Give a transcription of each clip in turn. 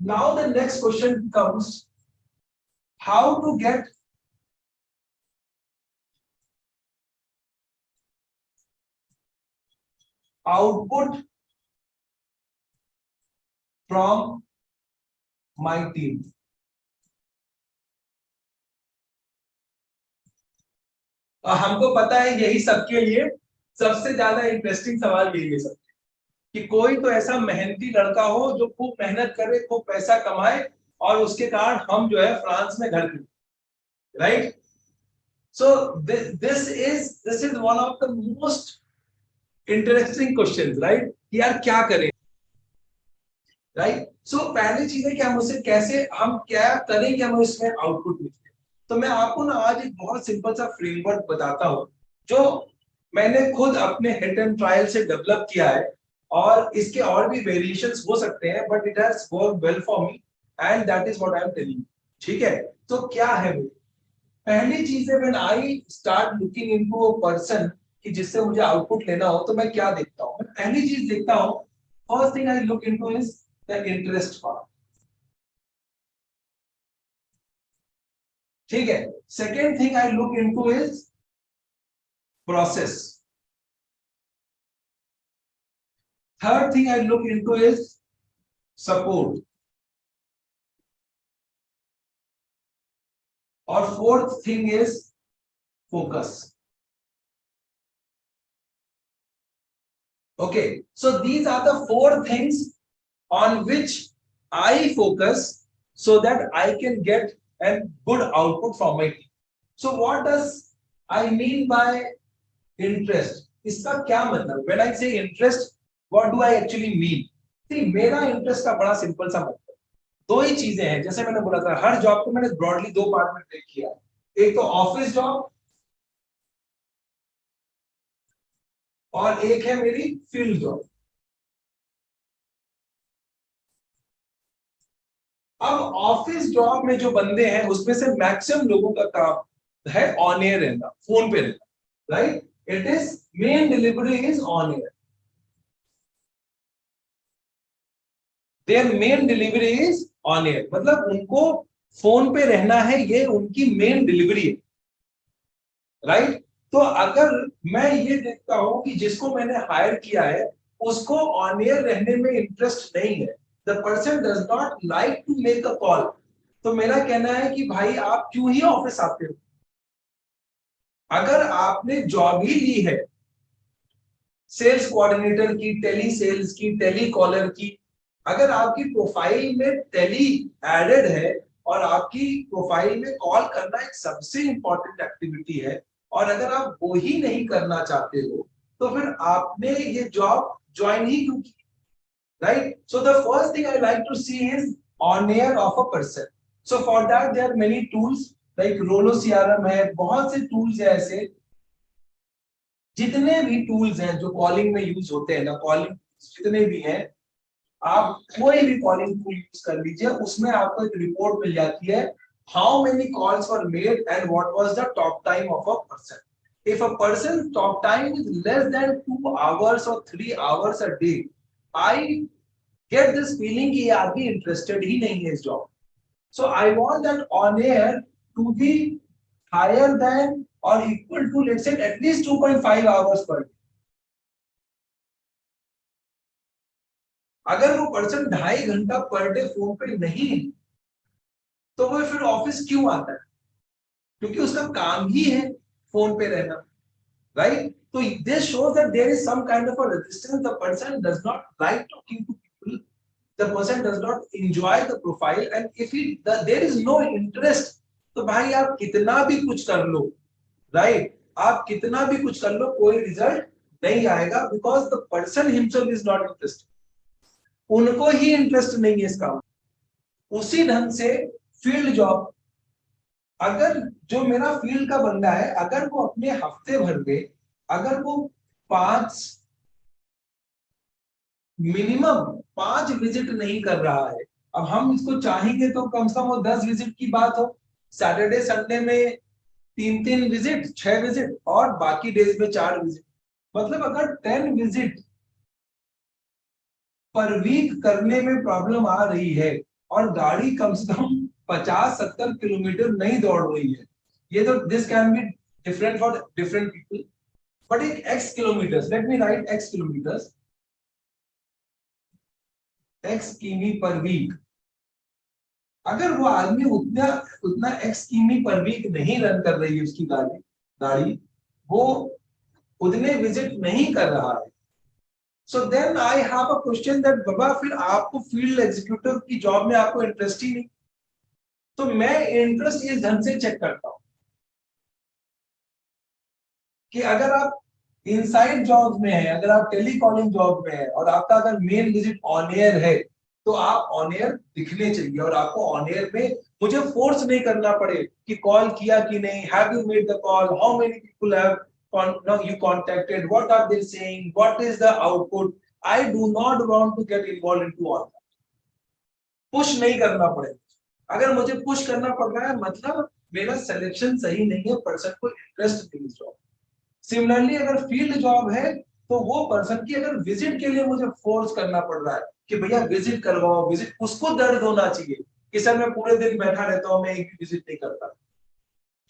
Now the next question comes, how to get output from my team. हमको पता है यही सबके लिए सबसे ज्यादा इंटरेस्टिंग सवाल यही है सब, कि कोई तो ऐसा मेहनती लड़का हो जो खूब मेहनत करे, खूब पैसा कमाए और उसके कारण हम जो है फ्रांस में घर खरीदें, right? So this is one of the most interesting questions, right? कि यार क्या करें, राइट? सो पहली चीज है कि हम उसे कैसे, हम क्या करें कि हम इसमें आउटपुट निकले। तो मैं आपको ना आज एक बहुत सिंपल सा फ्रेमवर्क बताता हूं जो मैंने खुद अपने हिट एंड ट्रायल से डेवलप किया है, और इसके और भी वेरिएशंस हो सकते हैं, but it has worked well for me and that is what I am telling. ठीक है, तो क्या है वो? पहली चीज है, when I start looking into a person कि जिससे मुझे आउटपुट लेना हो, तो मैं क्या देखता हूं? मैं पहली चीज देखता हूं, first thing I look into is the interest part. ठीक है, second thing I look into is process. Third thing I look into is support. और fourth thing is focus. Okay, so these are the four things on which I focus so that I can get a good output from my team. So what does I mean by interest? इसका क्या मतलब? When I say interest, what do I actually mean? See, मेरा interest का बड़ा simple सा मतलब दो ही चीजें हैं। जैसे मैंने बोला था, हर जॉब को मैंने ब्रॉडली दो पार्ट में ब्रेक किया है। एक तो ऑफिस जॉब और एक है मेरी फील्ड जॉब। अब ऑफिस जॉब में जो बंदे हैं उसमें से मैक्सिमम लोगों का काम है ऑन एयर रहना, फोन पे रहना, right? It is main delivery is on air, their main delivery is on air, मतलब उनको फोन पे रहना है, ये उनकी मेन डिलीवरी है, राइट? तो अगर मैं ये देखता हूं कि जिसको मैंने हायर किया है उसको ऑन एयर रहने में इंटरेस्ट नहीं है, the person does not like to make a call, तो मेरा कहना है कि भाई आप क्यों ही ऑफिस आते हो? अगर आपने जॉब ही ली है सेल्स कोऑर्डिनेटर की, टेली सेल्स की, टेली कॉलर की, अगर आपकी प्रोफाइल में टेली एडेड है और आपकी प्रोफाइल में कॉल करना एक सबसे इंपॉर्टेंट एक्टिविटी है, और अगर आप वो ही नहीं करना चाहते हो तो फिर आपने ये जॉब ज्वाइन ही क्यों की, right? So the first thing I like to see is on air of a person. So for that there are many tools, like रोलो सीआरएम है, बहुत से टूल्स है ऐसे। जितने भी टूल्स हैं जो कॉलिंग में यूज होते हैं ना, कॉलिंग जितने भी हैं, आप कोई भी कॉलिंग टूल यूज कर लीजिए, उसमें आपको एक रिपोर्ट मिल जाती है, how many calls were made and what was the talk time of a person. If a person talk time is less than 2 hours और 3 hours a day, I get this feeling कि ये आदमी interested ही नहीं है इस जॉब। So I want that on air to be higher than or equal to, let's say, at least 2.5 hours per day. अगर वो पर्सन 2.5 घंटा पर डे फोन पे नहीं है तो वो फिर ऑफिस क्यों आता है? क्योंकि उसका काम ही है फोन पे रहना, राइट? तो this shows that there is some kind of a resistance, the person does not like talking to people, the person does not enjoy the profile, and if he there is no interest, तो भाई आप कितना भी कुछ कर लो, right? आप कितना भी कुछ कर लो, कोई रिजल्ट नहीं आएगा, because the person himself is not interested, उनको ही इंटरेस्ट नहीं है इस काम। उसी ढंग से फील्ड जॉब, अगर जो मेरा फील्ड का बंदा है, अगर वो अपने हफ्ते भर में, अगर वो 5 मिनिमम 5 विजिट नहीं कर रहा है, अब हम इसको चाहेंगे तो कम से कम वो 10 विजिट की बात हो, सैटरडे संडे में 3 विजिट, 6 विजिट, और बाकी डेज में 4 विजिट, मतलब अगर 10 विजिट पर वीक करने में प्रॉब्लम आ रही है, और गाड़ी कम से कम 50-70 किलोमीटर नहीं दौड़ रही है, ये तो this can be different for different people, but एक x kilometre, let me right x kilometre, x किमी पर वीक, अगर वो आदमी उतना उतना x किमी पर वीक नहीं रन कर रही है उसकी गाड़ी गाड़ी वो उतने विजिट नहीं कर रहा है, so then I have a question that बाबा फिर आपको फील्ड एग्जीक्यूटिव की जॉब में आपको इंटरेस्ट ही नहीं। तो मैं इंटरेस्ट इस ढंग से चेक करता हूं कि अगर आप इनसाइड जॉब में है, अगर आप टेलीकॉलिंग जॉब में है और आपका अगर मेन विजिट ऑन एयर है, तो आप ऑन एयर दिखने चाहिए और आपको ऑन एयर में मुझे फोर्स नहीं करना पड़े कि कॉल किया कि नहीं, have you made the call, how many people have you contacted, what are they saying, what is the output, I do not want to get involved into all that, push नहीं करना पड़े। अगर मुझे push करना पड़ रहा है मतलब मेरा सिलेक्शन सही नहीं है, पर्सन को इंटरेस्ट नहीं है जॉब। सिमिलरली अगर फील्ड जॉब है तो वो पर्सन की अगर विजिट के लिए मुझे फोर्स करना पड़ रहा है कि भैया विजिट करवाओ, विजिट, उसको दर्द होना चाहिए कि सर मैं पूरे दिन बैठा रहता हूं, मैं एक भी विजिट नहीं करता।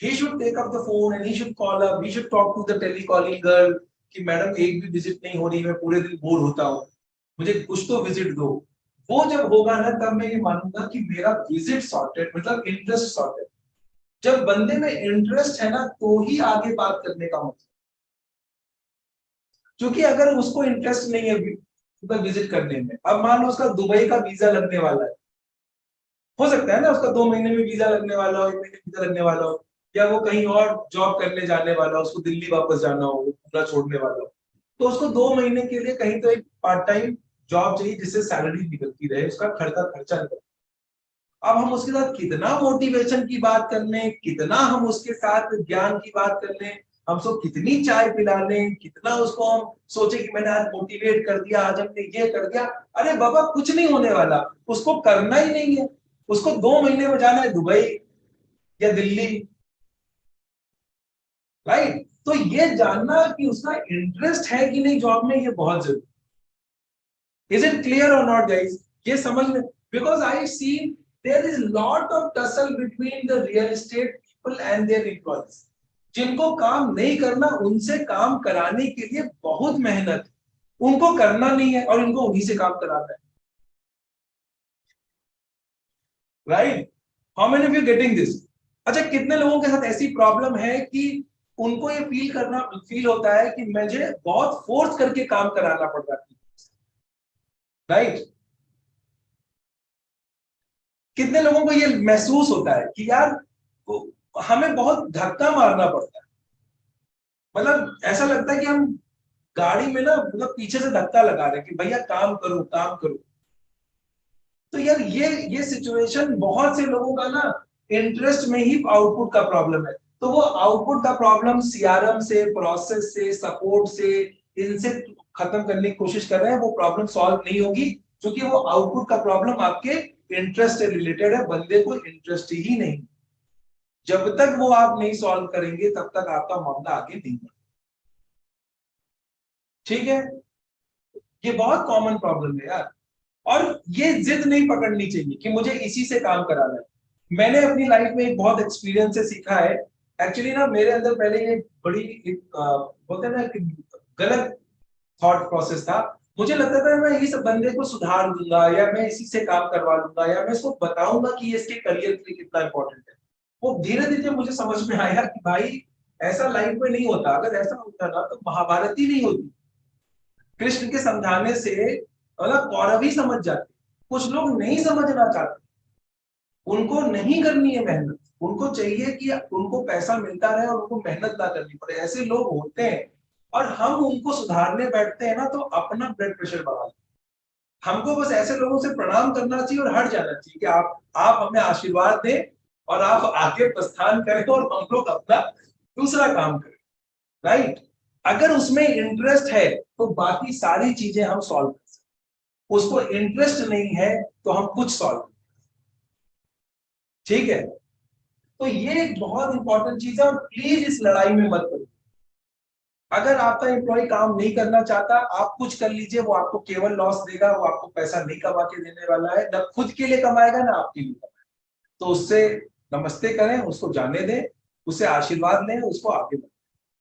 He should take up the phone and he should call up, he should talk to the telecalling girl कि मैडम एक भी विजिट नहीं हो रही, मैं पूरे दिन बोर होता हूँ, मुझे कुछ तो विजिट दो। वो जब होगा ना तब मैं ये मानूंगा कि मेरा विजिट सॉर्टेड, मतलब इंटरेस्ट सॉर्टेड। जब बंदे में इंटरेस्ट है ना तो ही आगे बात करने का मतलब, क्योंकि अगर उसको इंटरेस्ट नहीं है तो विजिट करने में, अब मान लो उसका दुबई का वीजा लगने वाला है, हो सकता है ना उसका 2 महीने में वीजा लगने वाला हो, 1 महीने वीजा लगने वाला हो, या वो कहीं और जॉब करने जाने वाला हो, उसको दिल्ली वापस जाना हो, पूरा छोड़ने वाला हो, तो उसको 2 महीने के लिए कहीं तो एक पार्ट टाइम जॉब चाहिए जिससे सैलरी निकलती रहे, उसका घर का खर्चा निकल। अब हम उसके साथ कितना मोटिवेशन की बात कर लें, कितना हम उसके साथ ज्ञान की बात कर लें, हम उसको कितनी चाय पिला लें, कितना उसको हम सोचे कि मैंने आज मोटिवेट कर दिया, आज हमने ये कर दिया, अरे बाबा कुछ नहीं होने वाला, उसको करना ही नहीं है। उसको 2 महीने में जाना है दुबई या दिल्ली, राइट? तो ये जानना कि उसका इंटरेस्ट है कि नहीं जॉब में, ये बहुत जरूरी। इज इट क्लियर और नॉट गाइस? ये समझ में, because I see there is lot of tussle between the real estate people and their employees. जिनको काम नहीं करना उनसे काम कराने के लिए बहुत मेहनत, उनको करना नहीं है और इनको उन्हीं से काम कराना है, right? How many of you getting this? अच्छा, कितने लोगों के साथ ऐसी प्रॉब्लम है कि उनको ये फील होता है कि मुझे बहुत फोर्स करके काम कराना पड़ रहा है, राइट? कितने लोगों को ये महसूस होता है कि यार हमें बहुत धक्का मारना पड़ता है, मतलब ऐसा लगता है कि हम गाड़ी में ना मतलब पीछे से धक्का लगा रहे हैं कि भैया काम करो काम करो। तो यार ये सिचुएशन बहुत से लोगों का ना इंटरेस्ट में ही आउटपुट का प्रॉब्लम है। तो वो आउटपुट का प्रॉब्लम सीआरएम से, प्रोसेस से, सपोर्ट से, इनसे खत्म करने की कोशिश कर रहे हैं, वो प्रॉब्लम सॉल्व नहीं होगी क्योंकि वो आउटपुट का प्रॉब्लम आपके इंटरेस्ट से रिलेटेड है, बंदे को इंटरेस्ट ही नहीं। जब तक वो आप नहीं सॉल्व करेंगे तब तक आपका मामला आगे नहीं बढ़ेगा, ठीक है? ये बहुत कॉमन प्रॉब्लम है यार, और ये जिद नहीं पकड़नी चाहिए कि मुझे इसी से काम कराना है। मैंने अपनी लाइफ में एक बहुत एक्सपीरियंस से सीखा है। एक्चुअली ना मेरे अंदर पहले ये बड़ी एक बोलते हैं ना कि गलत थॉट प्रोसेस था। मुझे लगता था मैं इस बंदे को सुधार दूंगा या मैं इसी से काम करवा लूंगा या मैं इसको बताऊंगा कि ये इसके करियर के लिए कितना इंपॉर्टेंट है। वो धीरे धीरे मुझे समझ में आया कि भाई ऐसा लाइफ में नहीं होता, अगर ऐसा होता ना तो महाभारत ही नहीं होती। कृष्ण के समझाने से मतलब कौरव ही समझ जाते। कुछ लोग नहीं समझना चाहते, उनको नहीं करनी है मेहनत, उनको चाहिए कि उनको पैसा मिलता रहे और उनको मेहनत ना करनी पड़े, ऐसे लोग होते हैं। और हम उनको सुधारने बैठते हैं ना तो अपना ब्लड प्रेशर बढ़ा लेते हैं। हमको बस ऐसे लोगों से प्रणाम करना चाहिए और हट जाना चाहिए कि आप हमें आशीर्वाद दें और आप आगे प्रस्थान करें और हम लोग अपना दूसरा काम करें, राइट? अगर उसमें इंटरेस्ट है तो बाकी सारी चीजें हम सॉल्व कर सकते, उसको इंटरेस्ट नहीं है तो हम कुछ सॉल्व, ठीक है? तो ये एक बहुत इंपॉर्टेंट चीज है और प्लीज इस लड़ाई में मत करो। अगर आपका एम्प्लॉय काम नहीं करना चाहता, आप कुछ कर लीजिए, वो आपको केवल लॉस देगा, वो आपको पैसा नहीं कमा के देने वाला है, न खुद के लिए कमाएगा ना आपके लिए कमाएगा। तो उससे नमस्ते करें, उसको जाने दें, उसे आशीर्वाद लें, उसको आगे बढ़ाएं।